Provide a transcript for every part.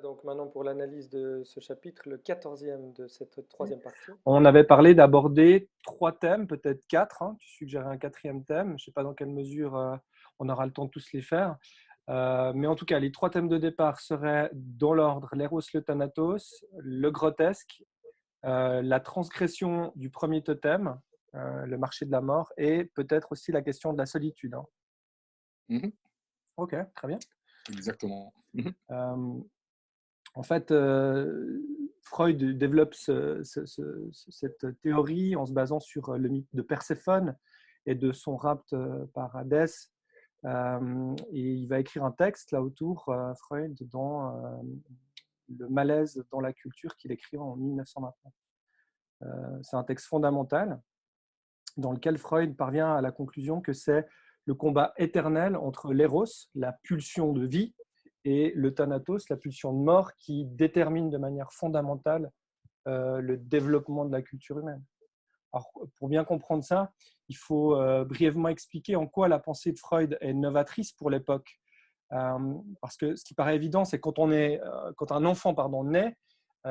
Donc maintenant pour l'analyse de ce chapitre, le 14e de cette troisième partie. On avait parlé d'aborder 3 thèmes, peut-être 4, hein. Tu suggérais un quatrième thème. Je ne sais pas dans quelle mesure on aura le temps de tous les faire. Mais en tout cas, les 3 thèmes de départ seraient dans l'ordre l'éros, le thanatos, le grotesque, la transgression du premier totem, le marché de la mort, et peut-être aussi la question de la solitude, hein. Mhm. Ok, très bien. Exactement. Mhm. En fait, Freud développe cette théorie en se basant sur le mythe de Perséphone et de son rapt par Hadès. Et il va écrire un texte là autour, Freud, dans le malaise dans la culture qu'il écrit en 1929. C'est un texte fondamental dans lequel Freud parvient à la conclusion que c'est le combat éternel entre l'éros, la pulsion de vie, et le thanatos, la pulsion de mort, qui détermine de manière fondamentale le développement de la culture humaine. Alors, pour bien comprendre ça, il faut brièvement expliquer en quoi la pensée de Freud est novatrice pour l'époque. Parce que ce qui paraît évident, c'est quand un enfant naît,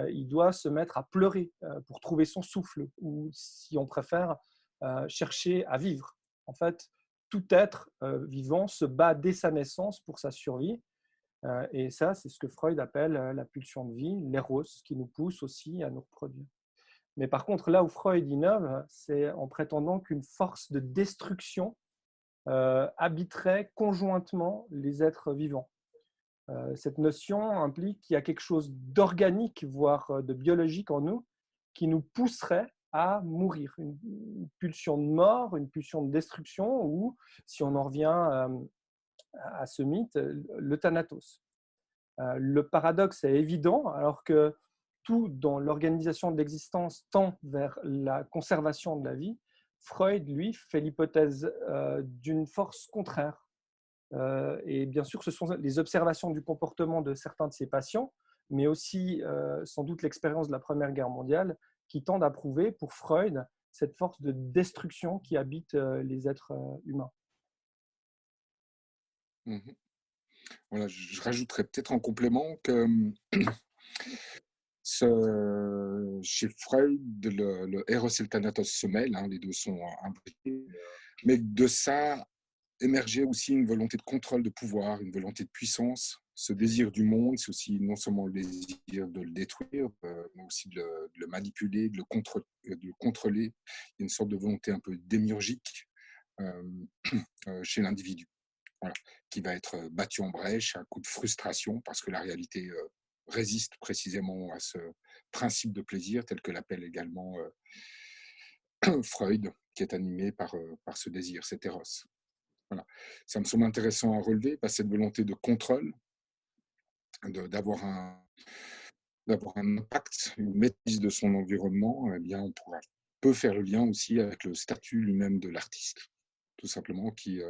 il doit se mettre à pleurer pour trouver son souffle, ou si on préfère, chercher à vivre. En fait, tout être vivant se bat dès sa naissance pour sa survie. Et ça, c'est ce que Freud appelle la pulsion de vie, l'éros, qui nous pousse aussi à nous reproduire. Mais par contre, là où Freud innove, c'est en prétendant qu'une force de destruction habiterait conjointement les êtres vivants. Cette notion implique qu'il y a quelque chose d'organique, voire de biologique en nous, qui nous pousserait à mourir. Une pulsion de mort, une pulsion de destruction, ou, si on en revient à ce mythe, le thanatos. Le paradoxe est évident, alors que tout dans l'organisation de l'existence tend vers la conservation de la vie. Freud, lui, fait l'hypothèse d'une force contraire. Et bien sûr, ce sont les observations du comportement de certains de ses patients, mais aussi sans doute l'expérience de la Première Guerre mondiale, qui tendent à prouver pour Freud cette force de destruction qui habite les êtres humains. Mhm. Voilà, je rajouterais peut-être en complément que chez Freud, le Eros et le Thanatos se mêlent, hein, les deux sont imbriqués, mais de ça émergeait aussi une volonté de contrôle de pouvoir, une volonté de puissance. Ce désir du monde, c'est aussi non seulement le désir de le détruire, mais aussi de le manipuler, de le contrôler. Il y a une sorte de volonté un peu démiurgique euh, chez l'individu, voilà, qui va être battu en brèche à coup de frustration parce que la réalité résiste précisément à ce principe de plaisir tel que l'appelle également Freud, qui est animé par ce désir, cet éros. Voilà. Ça me semble intéressant à relever, parce que cette volonté de contrôle, d'avoir un impact, une maîtrise de son environnement, eh bien, peut faire le lien aussi avec le statut lui-même de l'artiste, tout simplement, qui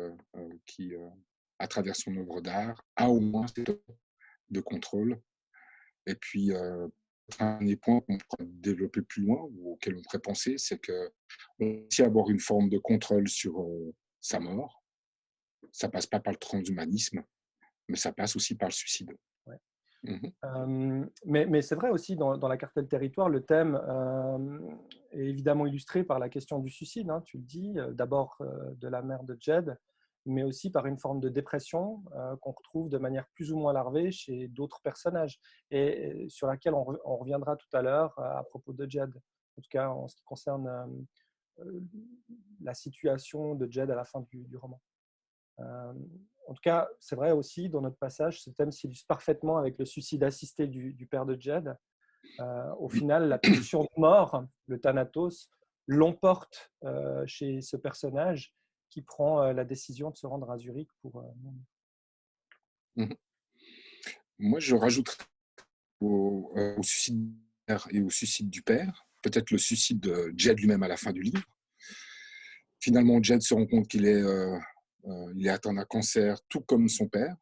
à travers son œuvre d'art, a au moins cette œuvre de contrôle. Et puis, un des points qu'on pourrait développer plus loin, ou auquel on pourrait penser, c'est qu'on peut aussi avoir une forme de contrôle sur sa mort. Ça passe pas par le transhumanisme, mais ça passe aussi par le suicide. Ouais. Mmh. Mais c'est vrai aussi, dans la cartelle territoire, le thème est évidemment illustré par la question du suicide, hein, tu le dis, d'abord de la mère de Jed, mais aussi par une forme de dépression qu'on retrouve de manière plus ou moins larvée chez d'autres personnages, et sur laquelle on reviendra tout à l'heure à propos de Jed, en tout cas en ce qui concerne la situation de Jed à la fin du roman. En tout cas, c'est vrai aussi, dans notre passage, ce thème s'illustre parfaitement avec le suicide assisté du père de Jed. Au final, la pulsion de mort, le thanatos, l'emporte chez ce personnage qui prend la décision de se rendre à Zurich pour mourir. Mmh. Moi, je rajouterais au suicide du père et au suicide du père, peut-être le suicide de Jed lui-même à la fin du livre. Finalement, Jed se rend compte il est atteint d'un cancer, tout comme son père.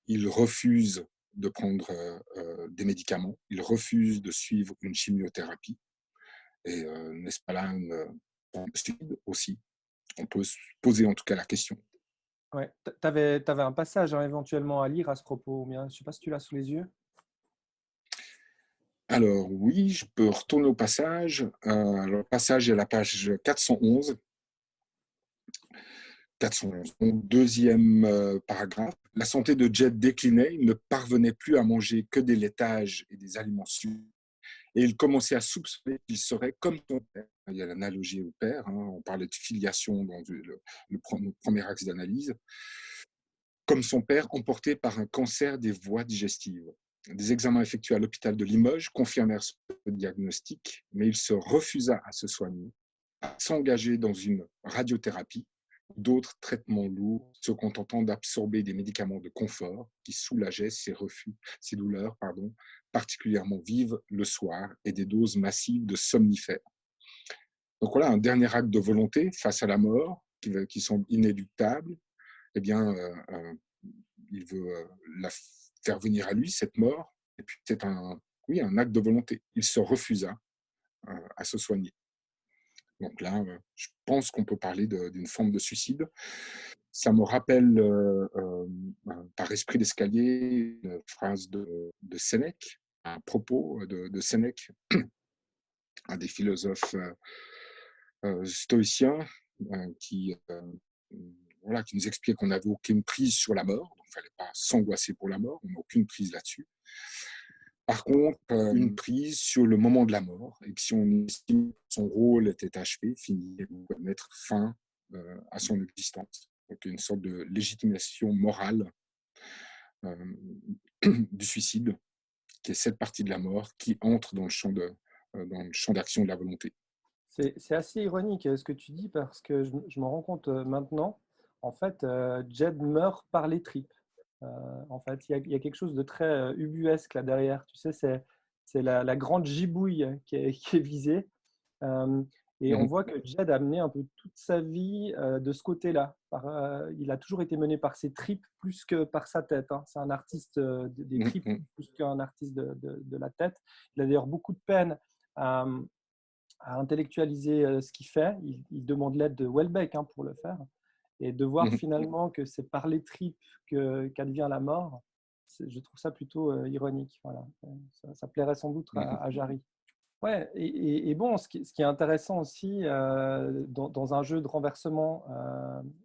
Il refuse de prendre des médicaments. Il refuse de suivre une chimiothérapie. Et n'est-ce pas là un suicide aussi? On peut se poser en tout cas la question. Ouais. Tu avais un passage éventuellement à lire à ce propos, bien. Je ne sais pas si tu l'as sous les yeux. Alors oui, je peux retourner au passage. Le passage est à la page 411. 411. Donc, deuxième paragraphe. La santé de Jed déclinait. Il ne parvenait plus à manger que des laitages et des aliments sûrs. Et il commençait à soupçonner qu'il serait comme son père. Il y a l'analogie au père. On parlait de filiation dans le premier axe d'analyse. Comme son père, emporté par un cancer des voies digestives. Des examens effectués à l'hôpital de Limoges confirmèrent ce diagnostic, mais il se refusa à se soigner, à s'engager dans une radiothérapie ou d'autres traitements lourds, se contentant d'absorber des médicaments de confort qui soulageaient ses douleurs particulièrement vives le soir et des doses massives de somnifères. Donc voilà, un dernier acte de volonté face à la mort qui semble inéluctable. Eh bien, il veut la faire venir à lui, cette mort, et puis c'est un acte de volonté. Il se refusa à se soigner. Donc là, je pense qu'on peut parler d'une forme de suicide. Ça me rappelle, par esprit d'escalier, une phrase de Sénèque, un propos de Sénèque, un des philosophes stoïciens, qui nous expliquait qu'on n'avait aucune prise sur la mort, donc il ne fallait pas s'angoisser pour la mort, on n'a aucune prise là-dessus. Par contre, une prise sur le moment de la mort, et que si on estime que son rôle était achevé, fini, on peut mettre fin à son existence. Donc une sorte de légitimation morale du suicide, qui est cette partie de la mort qui entre dans le champ d'action de la volonté. C'est assez ironique ce que tu dis parce que je m'en rends compte maintenant. En fait, Jed meurt par les tripes. En fait, il y a quelque chose de très ubuesque là derrière. Tu sais, c'est la grande gibouille qui est visée. Euh, et on voit que Jed a mené un peu toute sa vie de ce côté-là. Il a toujours été mené par ses tripes plus que par sa tête. Hein. C'est un artiste des tripes plus qu'un artiste de la tête. Il a d'ailleurs beaucoup de peine à intellectualiser ce qu'il fait. Il demande l'aide de Welbeck pour le faire. Et de voir finalement que c'est par les tripes qu'advient la mort, je trouve ça plutôt ironique. Voilà. Ça plairait sans doute à Jarry. Ouais, et bon, ce qui est intéressant aussi dans un jeu de renversement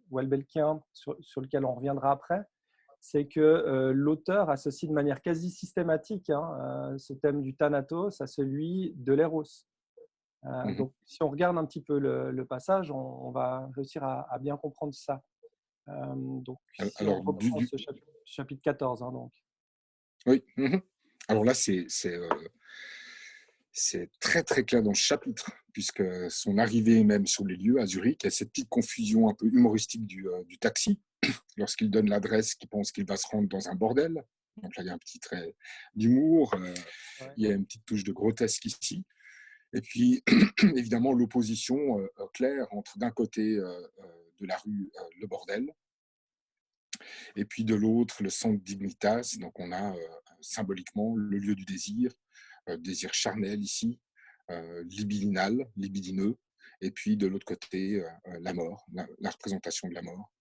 Welbeckien sur lequel on reviendra après, c'est que l'auteur associe de manière quasi systématique ce thème du Thanatos à celui de l'Eros. Donc, si on regarde un petit peu le passage, on va réussir à bien comprendre ça. Donc, si on Alors, reprend ce chapitre 14, donc. Oui. Alors là, c'est très très clair dans le chapitre, puisque son arrivée même sur les lieux à Zurich, il y a cette petite confusion un peu humoristique du taxi, lorsqu'il donne l'adresse, qu'il pense qu'il va se rendre dans un bordel. Donc là, il y a un petit trait d'humour, il y a une petite touche de grotesque ici. Et puis, évidemment, l'opposition claire entre d'un côté de la rue le bordel, et puis de l'autre le centre dignitas. Donc on a symboliquement le lieu du désir charnel ici, libidineux, et puis de l'autre côté la mort, la représentation de la mort,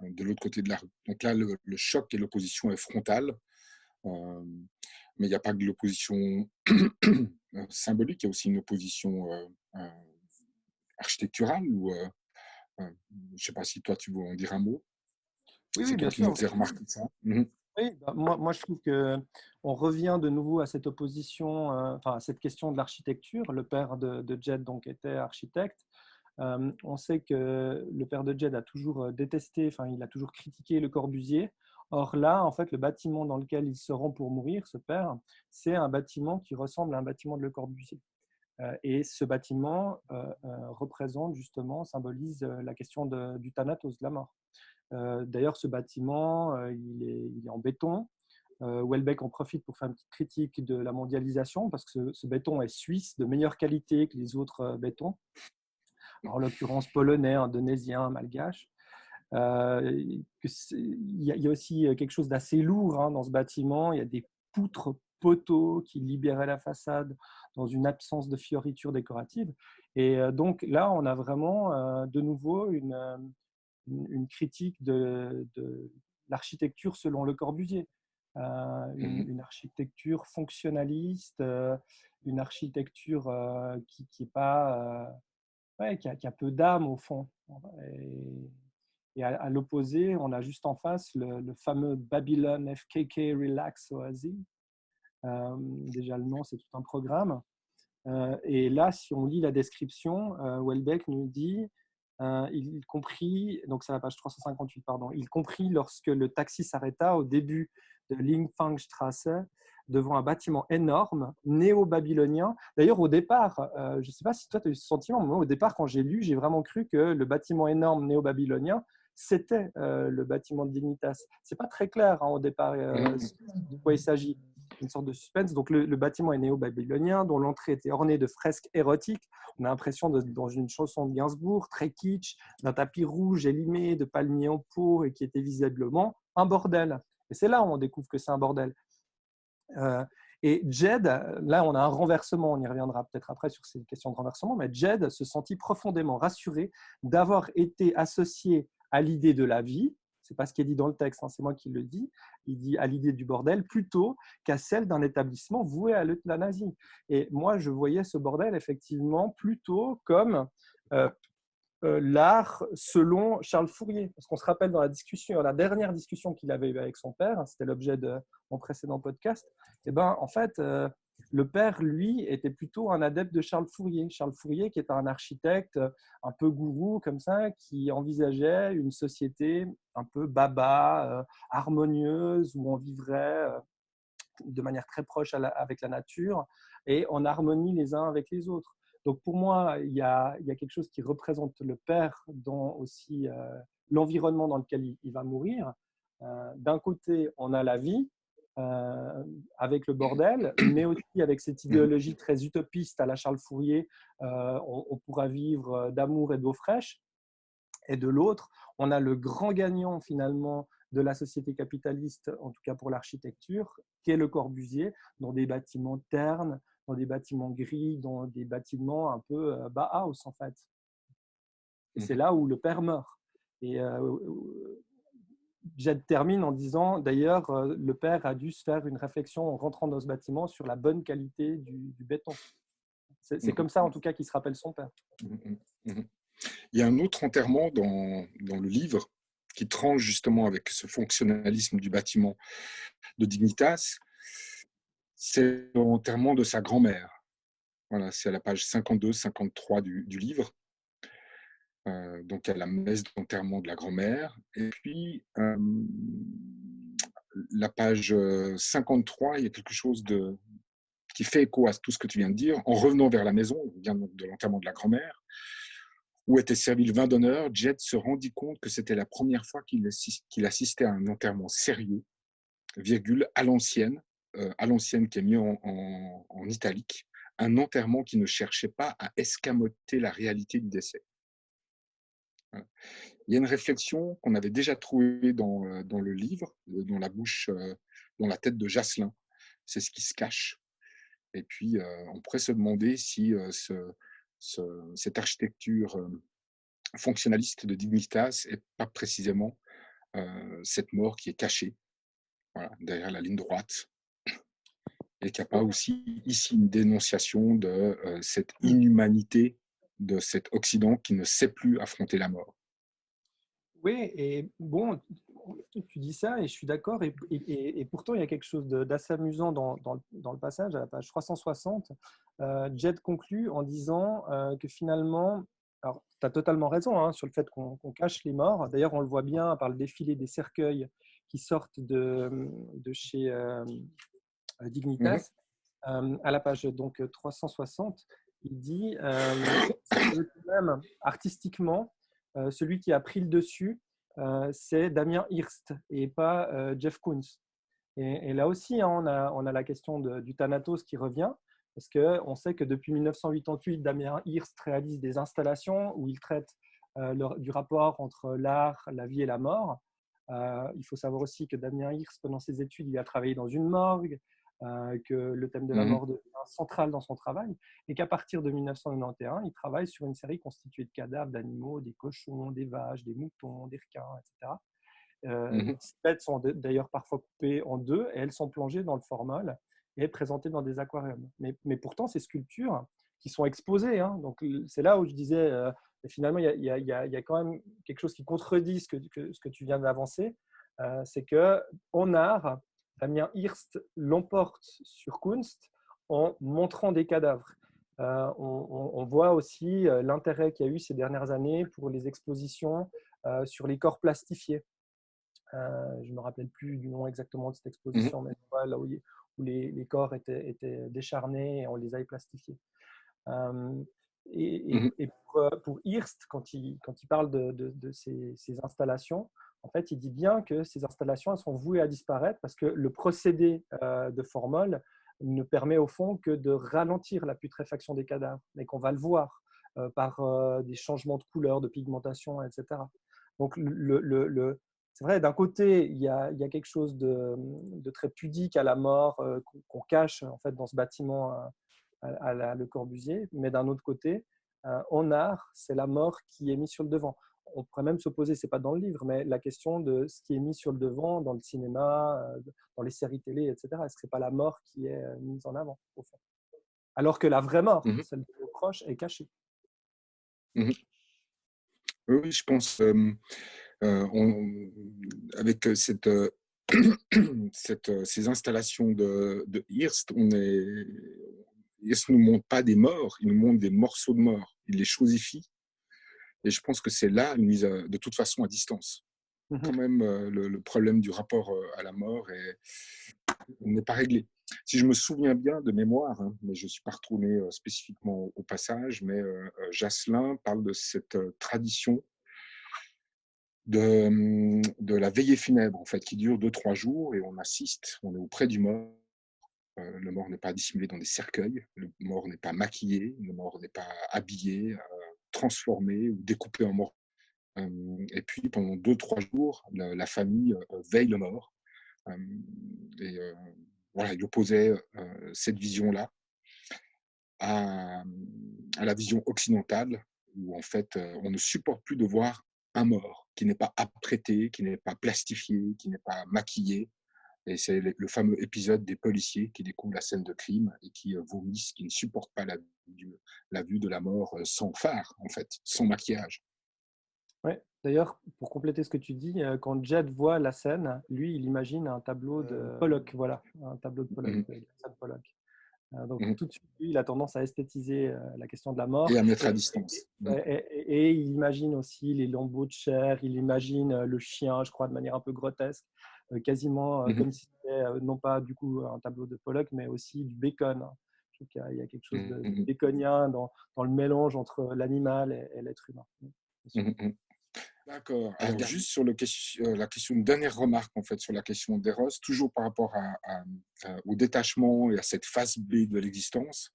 de l'autre côté de la rue. Donc là, le choc et l'opposition est frontale, mais il n'y a pas que de l'opposition symbolique, il y a aussi une opposition architecturale, ou je ne sais pas si toi tu veux en dire un mot. Oui, C'est toi bien qui nous sûr. faisais remarquer ça. Oui, moi, je trouve qu'on revient de nouveau à cette opposition, à cette question de l'architecture. Le père de Jed donc, était architecte. On sait que le père de Jed a toujours détesté, il a toujours critiqué Le Corbusier. Or là, en fait, le bâtiment dans lequel il se rend pour mourir, ce père, c'est un bâtiment qui ressemble à un bâtiment de Le Corbusier. Et ce bâtiment représente justement, symbolise la question du thanatos, de la mort. D'ailleurs, ce bâtiment, il est en béton. Welbeck en profite pour faire une petite critique de la mondialisation parce que ce béton est suisse, de meilleure qualité que les autres bétons. En l'occurrence polonais, indonésien, malgache. Il y a aussi quelque chose d'assez lourd dans ce bâtiment. Il y a des poutres poteaux qui libéraient la façade dans une absence de fioritures décoratives. Et donc là, on a vraiment de nouveau une critique de l'architecture selon Le Corbusier. une architecture fonctionnaliste, une architecture qui est pas, qui a peu d'âme au fond. Et à l'opposé, on a juste en face le fameux Babylon FKK Relax Oasis. Déjà, le nom, c'est tout un programme. Et là, si on lit la description, Welbeck nous dit, il compris, donc c'est la page 358, pardon, il compris lorsque le taxi s'arrêta au début de Lingfangstrasse devant un bâtiment énorme, néo-babylonien. D'ailleurs, au départ, je ne sais pas si toi tu as eu ce sentiment, mais moi, au départ, quand j'ai lu, j'ai vraiment cru que le bâtiment énorme néo-babylonien, c'était le bâtiment de Dignitas. Ce n'est pas très clair au départ de quoi il s'agit. Une sorte de suspense. Donc, le bâtiment est néo-babylonien, dont l'entrée était ornée de fresques érotiques. On a l'impression dans une chanson de Gainsbourg, très kitsch, d'un tapis rouge élimé, de palmiers en pot, et qui était visiblement un bordel. Et c'est là où on découvre que c'est un bordel. Et Jed, là, on a un renversement. On y reviendra peut-être après sur ces questions de renversement, mais Jed se sentit profondément rassuré d'avoir été associé à l'idée de la vie. C'est pas ce qui est dit dans le texte, c'est moi qui le dis. Il dit à l'idée du bordel plutôt qu'à celle d'un établissement voué à l'euthanasie. Et moi, je voyais ce bordel effectivement plutôt comme l'art selon Charles Fourier. Parce qu'on se rappelle dans la dernière discussion qu'il avait eue avec son père, c'était l'objet de mon précédent podcast, et ben, en fait, le père, lui, était plutôt un adepte de Charles Fourier. Charles Fourier, qui est un architecte un peu gourou, comme ça, qui envisageait une société un peu baba, harmonieuse, où on vivrait de manière très proche avec la nature et en harmonie les uns avec les autres. Donc pour moi, il y a quelque chose qui représente le père dans aussi l'environnement dans lequel il va mourir. D'un côté, on a la vie avec le bordel, mais aussi avec cette idéologie très utopiste à la Charles Fourier, on pourra vivre d'amour et d'eau fraîche. Et de l'autre, on a le grand gagnant finalement de la société capitaliste, en tout cas pour l'architecture, qui est Le Corbusier, dans des bâtiments ternes, dans des bâtiments gris, dans des bâtiments un peu Bauhaus en fait. Et c'est là où le père meurt. Et Jed termine en disant, d'ailleurs, le père a dû se faire une réflexion en rentrant dans ce bâtiment sur la bonne qualité du béton. C'est comme ça en tout cas qu'il se rappelle son père. Il y a un autre enterrement dans le livre qui tranche justement avec ce fonctionnalisme du bâtiment de Dignitas. C'est l'enterrement de sa grand-mère. Voilà, c'est à la page 52-53 du livre. Donc, à la messe d'enterrement de la grand-mère. Et puis, la page 53, il y a quelque chose qui fait écho à tout ce que tu viens de dire. En revenant vers la maison, on vient de l'enterrement de la grand-mère, où était servi le vin d'honneur, Jed se rendit compte que c'était la première fois qu'il assistait à un enterrement sérieux, virgule, à l'ancienne qui est mis en italique, un enterrement qui ne cherchait pas à escamoter la réalité du décès. Voilà. Il y a une réflexion qu'on avait déjà trouvée dans le livre, dans la tête de Jasselin. C'est ce qui se cache. Et puis, on pourrait se demander si cette architecture fonctionnaliste de Dignitas n'est pas précisément cette mort qui est cachée, voilà, derrière la ligne droite, et qu'il n'y a pas aussi ici une dénonciation de cette inhumanité de cet Occident qui ne sait plus affronter la mort. Oui, et bon, tu dis ça et je suis d'accord, et pourtant il y a quelque chose d'assez amusant dans le passage, à la page 360. Jed conclut en disant que finalement, alors tu as totalement raison sur le fait qu'on cache les morts. D'ailleurs, on le voit bien par le défilé des cercueils qui sortent de chez Dignitas. À la page donc 360, il dit même artistiquement, celui qui a pris le dessus, c'est Damien Hirst et pas Jeff Koons. Et là aussi, on a la question du Thanatos qui revient, parce qu'on sait que depuis 1988, Damien Hirst réalise des installations où il traite du rapport entre l'art, la vie et la mort. Il faut savoir aussi que Damien Hirst, pendant ses études, il a travaillé dans une morgue, que le thème de la mort devient central dans son travail, et qu'à partir de 1991, il travaille sur une série constituée de cadavres d'animaux, des cochons, des vaches, des moutons, des requins, etc. Mhm. Ces bêtes sont d'ailleurs parfois coupées en deux et elles sont plongées dans le formol et présentées dans des aquariums. Mais pourtant, ces sculptures qui sont exposées, hein, donc c'est là où je disais, finalement, il y a quand même quelque chose qui contredit ce que tu viens d'avancer, c'est qu'en art, Damien Hirst l'emporte sur Kunst en montrant des cadavres. On voit aussi l'intérêt qu'il y a eu ces dernières années pour les expositions sur les corps plastifiés. Je ne me rappelle plus du nom exactement de cette Mhm. exposition, mais là où les corps étaient décharnés et on les a plastifiés. Euh, Mhm. et pour Hirst, quand il parle de ces installations, en fait, il dit bien que ces installations elles sont vouées à disparaître parce que le procédé de formol ne permet au fond que de ralentir la putréfaction des cadavres, mais qu'on va le voir par des changements de couleur, de pigmentation, etc. Donc, c'est vrai, d'un côté, il y a quelque chose de très pudique à la mort qu'on cache en fait dans ce bâtiment à Le Corbusier, mais d'un autre côté, en art, c'est la mort qui est mise sur le devant. On pourrait même se poser, c'est pas dans le livre, mais la question de ce qui est mis sur le devant dans le cinéma, dans les séries télé, etc. Est-ce que c'est pas la mort qui est mise en avant, au fond? Alors que la vraie mort, Mhm. celle de nos proches, est cachée. Mhm. Oui, oui, je pense avec ces installations de Hirst, Hirst ne nous montre pas des morts, il nous montre des morceaux de mort. Il les chosifie. Et je pense que c'est là une mise de toute façon à distance. Quand même, le problème du rapport à la mort n'est pas réglé. Si je me souviens bien de mémoire, hein, mais je ne suis pas retourné spécifiquement au passage, mais Jasselin parle de cette tradition de la veillée funèbre, en fait, qui dure 2-3 jours et on assiste, on est auprès du mort. Le mort n'est pas dissimulé dans des cercueils, le mort n'est pas maquillé, le mort n'est pas habillé, transformé ou découpé en mort. Et puis pendant 2-3 jours, la famille veille le mort. Et voilà, il opposait cette vision-là à, à la vision occidentale, où en fait, on ne supporte plus de voir un mort qui n'est pas apprêté, qui n'est pas plastifié, qui n'est pas maquillé. Et c'est le fameux épisode des policiers qui découvrent la scène de crime et qui vomissent, qui ne supportent pas la vue de la mort sans phare, en fait, sans maquillage. Ouais. D'ailleurs, pour compléter ce que tu dis, quand Jed voit la scène, lui, il imagine un tableau de Pollock, voilà, un tableau de Pollock, Mhm. de Jackson Pollock. Donc Mhm. tout de suite, lui, il a tendance à esthétiser la question de la mort Et à mettre à distance. et il imagine aussi les lambeaux de chair, il imagine le chien, je crois, de manière un peu grotesque, quasiment Mhm. comme si c'était non pas du coup un tableau de Pollock, mais aussi du bacon, hein. Je trouve qu'il y a quelque chose de Mhm. baconien dans le mélange entre l'animal et l'être humain. Bien sûr. Mhm. Mhm. D'accord. Alors, juste sur la question, une dernière remarque en fait sur la question d'Eros, toujours par rapport au détachement et à cette phase B de l'existence,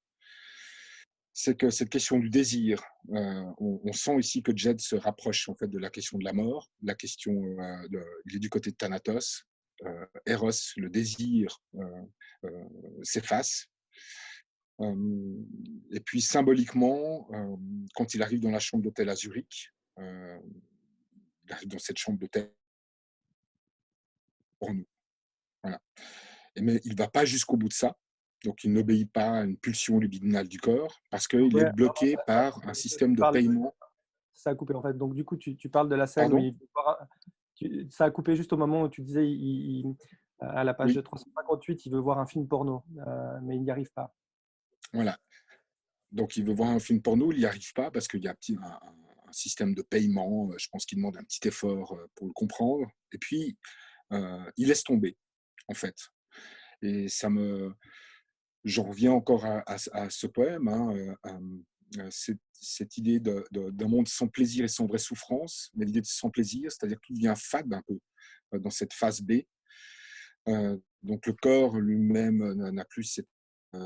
c'est que cette question du désir, on sent ici que Jed se rapproche en fait de la question de la mort, la question, il est du côté de Thanatos, Eros, le désir s'efface. Et puis symboliquement, quand il arrive dans la chambre d'hôtel à Zurich, euh, il arrive dans cette chambre d'hôtel pour nous. Voilà. Mais il ne va pas jusqu'au bout de ça. Donc, il n'obéit pas à une pulsion libidinale du corps parce qu'il est Ouais, alors bloqué par un système de paiement. ça a coupé en fait. Donc du coup, tu parles de la scène où Pardon? ça a coupé juste au moment où tu disais à la page Oui, 358, il veut voir un film porno, mais il n'y arrive pas. voilà. Donc, il veut voir un film porno, il n'y arrive pas parce qu'il y a un système de paiement. Je pense qu'il demande un petit effort pour le comprendre. Et puis, il laisse tomber, en fait. Et j'en reviens encore à ce poème, hein, cette idée d'un monde sans plaisir et sans vraie souffrance, mais l'idée de sans plaisir, c'est-à-dire que tout devient fade un peu dans cette phase B. Donc le corps lui-même n'a plus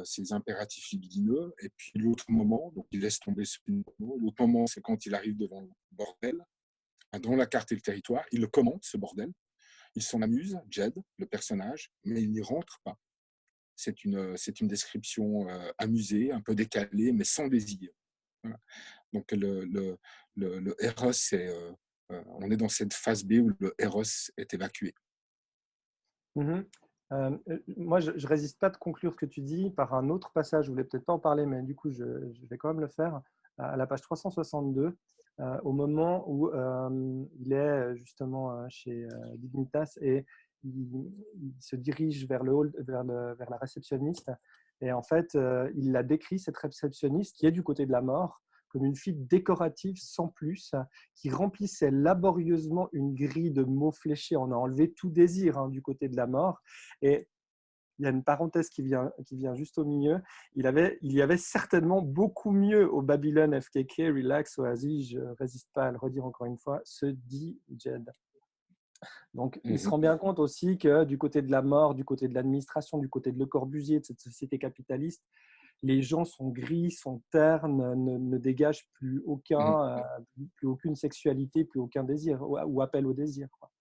ses impératifs libidineux, et puis l'autre moment, donc il laisse tomber ce moment, l'autre moment, c'est quand il arrive devant le bordel, dans la carte et le territoire, il le commente, ce bordel, il s'en amuse, Jed, le personnage, mais il n'y rentre pas. C'est une description amusée, un peu décalée, mais sans désir. Voilà. Donc le Eros, c'est on est dans cette phase B où le Eros est évacué. Mhm. Moi, je ne résiste pas de conclure ce que tu dis par un autre passage. Je voulais peut-être pas en parler, mais du coup, je vais quand même le faire. À la page 362, au moment où il est justement chez Dignitas et il se dirige vers le hall, vers la réceptionniste. Et en fait, il la décrit, cette réceptionniste, qui est du côté de la mort, comme une fille décorative sans plus, qui remplissait laborieusement une grille de mots fléchés. On a enlevé tout désir du côté de la mort. Et il y a une parenthèse qui vient juste au milieu. Il y avait certainement beaucoup mieux au Babylone FKK, Relax, Oasis, je ne résiste pas à le redire encore une fois, se dit Jed. Donc, il se rend bien compte aussi que du côté de la mort, du côté de l'administration, du côté de Le Corbusier, de cette société capitaliste, les gens sont gris, sont ternes, ne dégagent plus aucune sexualité, plus aucun désir ou appel au désir, quoi.